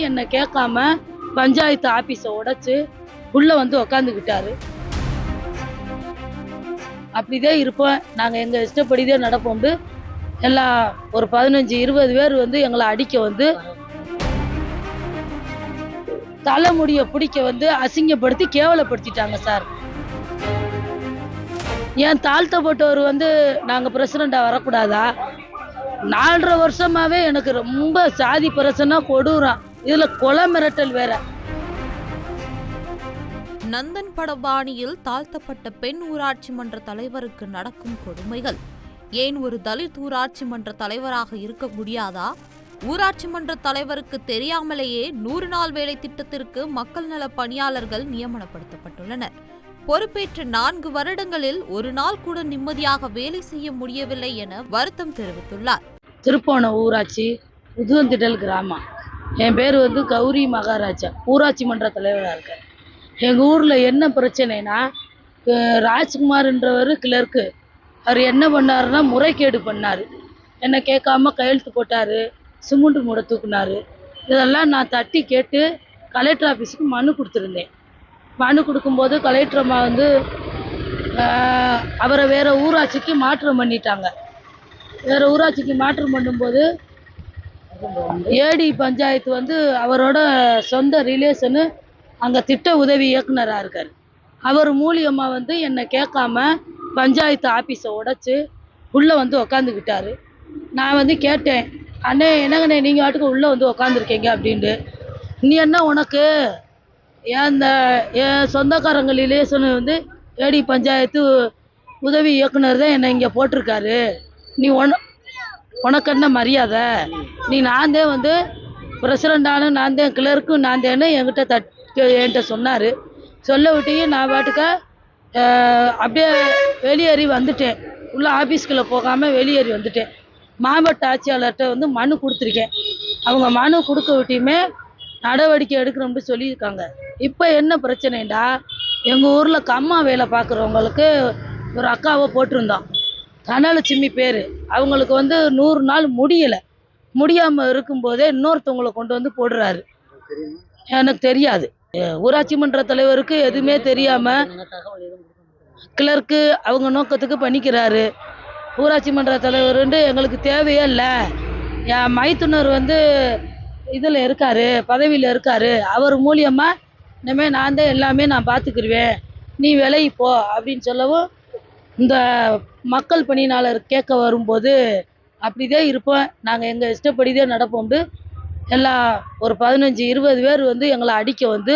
என்ன கேட்காம பஞ்சாயத்து ஆபீஸை உடைச்சு உள்ள வந்து உக்காந்துக்கிட்டாரு. அப்படிதான் இருப்போம். நாங்க எங்க இஷ்டப்படிதான் நடப்போம். எல்லாம் ஒரு 15-20 பேர் வந்து எங்களை அடிக்க வந்து தலைமுடிய பிடிக்க வந்து அசிங்கப்படுத்தி கேவலப்படுத்திட்டாங்க சார். ஏன் தாழ்த்தப்பட்டவர் வந்து நாங்க பிரசிடண்டா வரக்கூடாதா? 4.5 வருஷமாவே எனக்கு ரொம்ப சாதி பிரச்சனை கொடூரம். இதுல கொலை மிரட்டல் வேற. நந்தன் படபாணியில் தாழ்த்தப்பட்ட பெண் ஊராட்சி மன்ற தலைவருக்கு நடக்கும் கொடுமைகள் ஏன் ஒரு தலித் ஊராட்சி மன்ற தலைவராக இருக்க முடியாதா? ஊராட்சி மன்ற தலைவருக்கு தெரியாமலேயே 100 நாள் வேலை திட்டத்திற்கு மக்கள் நல பணியாளர்கள் நியமனப்படுத்தப்பட்டுள்ளனர். பொறுப்பேற்ற 4 வருடங்களில் ஒரு நாள் கூட நிம்மதியாக வேலை செய்ய முடியவில்லை என வருத்தம் தெரிவித்துள்ளார். திருப்போணம் ஊராட்சி புதுவந்திடல் கிராமம். என் பேர் வந்து கௌரி மகாராஜா, ஊராட்சி மன்ற தலைவராக இருக்கேன். எங்கள் ஊரில் என்ன பிரச்சனைனா, ராஜ்குமார்ன்றவர் கிளர்க்கு, அவர் என்ன பண்ணாருன்னா முறைகேடு பண்ணார். என்னை கேட்காம கையெழுத்து போட்டார், சிமெண்ட் மூட தூக்குனார். இதெல்லாம் நான் தட்டி கேட்டு கலெக்டர் ஆஃபீஸுக்கு மனு கொடுத்துருந்தேன். மனு கொடுக்கும்போது கலெக்டர் அம்மா வந்து அவரை வேறு ஊராட்சிக்கு மாற்றம் பண்ணிட்டாங்க. வேறு ஊராட்சிக்கு மாற்றம் பண்ணும்போது ஏடி பஞ்சாயத்து வந்து அவரோட சொந்த ரிலேஷனு அங்கே திட்ட உதவி இயக்குனராக இருக்கார். அவர் மூலியமாக வந்து என்னை கேட்காம பஞ்சாயத்து ஆஃபீஸை உடைச்சு உள்ளே வந்து உக்காந்துக்கிட்டாரு. நான் வந்து கேட்டேன், அண்ணே என்னங்கண்ணே நீங்கள் வாட்டுக்கு உள்ளே வந்து உக்காந்துருக்கீங்க அப்படின்ட்டு. நீ என்ன உனக்கு என் சொந்தக்காரங்க ரிலேஷனு வந்து ஏடி பஞ்சாயத்து உதவி இயக்குனர் தான் என்னை இங்கே போட்டிருக்காரு, நீ உனக்கு என்ன மரியாதை? நீ நான் தான் வந்து பிரசிடண்டானு நான் தான், கிளர்க்கும் நான் தேன்னு என்கிட்ட சொன்னார். சொல்ல விட்டையும் நான் பாட்டுக்க அப்படியே வெளியேறி வந்துட்டேன். உள்ள ஆஃபீஸ்குள்ளே போகாமல் வெளியேறி வந்துட்டேன். மாவட்ட ஆட்சியாளர்கிட்ட வந்து மனு கொடுத்துருக்கேன். அவங்க மனு கொடுக்க விட்டையுமே நடவடிக்கை எடுக்கணும்னு சொல்லியிருக்காங்க. இப்போ என்ன பிரச்சனைடா, எங்கள் ஊரில் கம்மா வேலை பார்க்குறவங்களுக்கு ஒரு அக்காவை போட்டிருந்தோம், தனலட்சுமி பேர். அவங்களுக்கு வந்து 100 நாள் முடியாமல் இருக்கும்போதே இன்னொருத்தவங்களை கொண்டு வந்து போடுறாரு. எனக்கு தெரியாது. ஊராட்சி மன்ற தலைவருக்கு எதுவுமே தெரியாமல் கிளர்க்கு அவங்க நோக்கத்துக்கு பண்ணிக்கிறாரு. ஊராட்சி மன்ற தலைவருன்ட்டு எங்களுக்கு தேவையே இல்லை. என் மைத்துனர் வந்து இதில் இருக்கார், பதவியில் இருக்கார். அவர் மூலியமாக இனிமேல் நான் தான் எல்லாமே நான் பார்த்துக்கிருவேன், நீ விலகி போ அப்படின்னு சொல்லவும் இந்த மக்கள் பணியாளர் கேட்க வரும்போது அப்படிதான் இருப்போம். நாங்கள் எங்கள் இஷ்டப்படிதான் நடப்போம். எல்லாம் ஒரு 15-20 பேர் வந்து எங்களை அடிக்க வந்து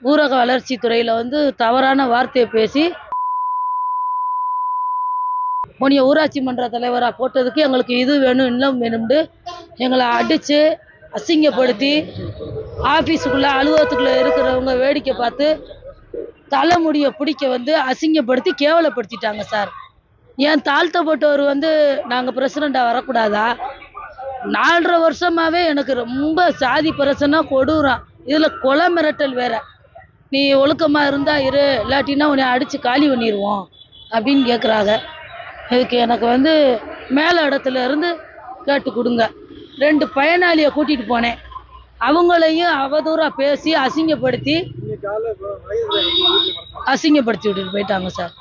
ஊரக வளர்ச்சி துறையில் வந்து தவறான வார்த்தையை பேசி உன்னைய ஊராட்சி மன்ற தலைவராக போட்டதுக்கு எங்களுக்கு இது வேணும் இன்னும் வேணும்னு எங்களை அடித்து அசிங்கப்படுத்தி ஆஃபீஸுக்குள்ளே அலுவலகத்துக்குள்ளே இருக்கிறவங்க வேடிக்கை பார்த்து தலைமுடியை பிடிக்க வந்து அசிங்கப்படுத்தி கேவலப்படுத்திட்டாங்க சார். ஏன் தாழ்த்தப்பட்டவர் வந்து நாங்கள் பிரசிடண்டாக வரக்கூடாதா? 4.5 வருஷமாவே எனக்கு ரொம்ப சாதி பிரச்சனை கொடூரம். இதில் கொலை மிரட்டல் வேற. நீ ஒழுக்கமாக இருந்தால் இரு, இல்லாட்டினா உன்னை அடித்து காலி பண்ணிடுவோம் அப்படின்னு கேட்குறாங்க. இதுக்கு எனக்கு வந்து மேலே இடத்துல இருந்து கேட்டு கொடுங்க. 2 பயனாளியை கூட்டிகிட்டு போனேன், அவங்களையும் அவதூறாக பேசி அசிங்கப்படுத்தி விட்டுட்டு போயிட்டாங்க சார்.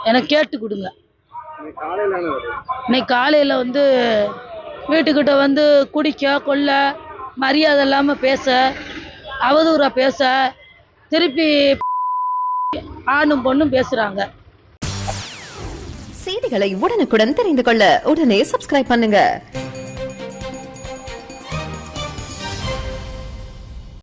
எனக்கு கேட்டு கொடுங்க. இன்னைக்கு காலையில் வந்து வீட்டுக்கிட்ட வந்து குடிக்க கொள்ள மரியாதை இல்லாமல் பேச, அவதூறாக பேச, திருப்பி ஆணும் பொண்ணும் பேசுகிறாங்க. செய்திகளை உடனுக்குடன் தெரிந்து கொள்ள உடனே சப்ஸ்கிரைப் பண்ணுங்க.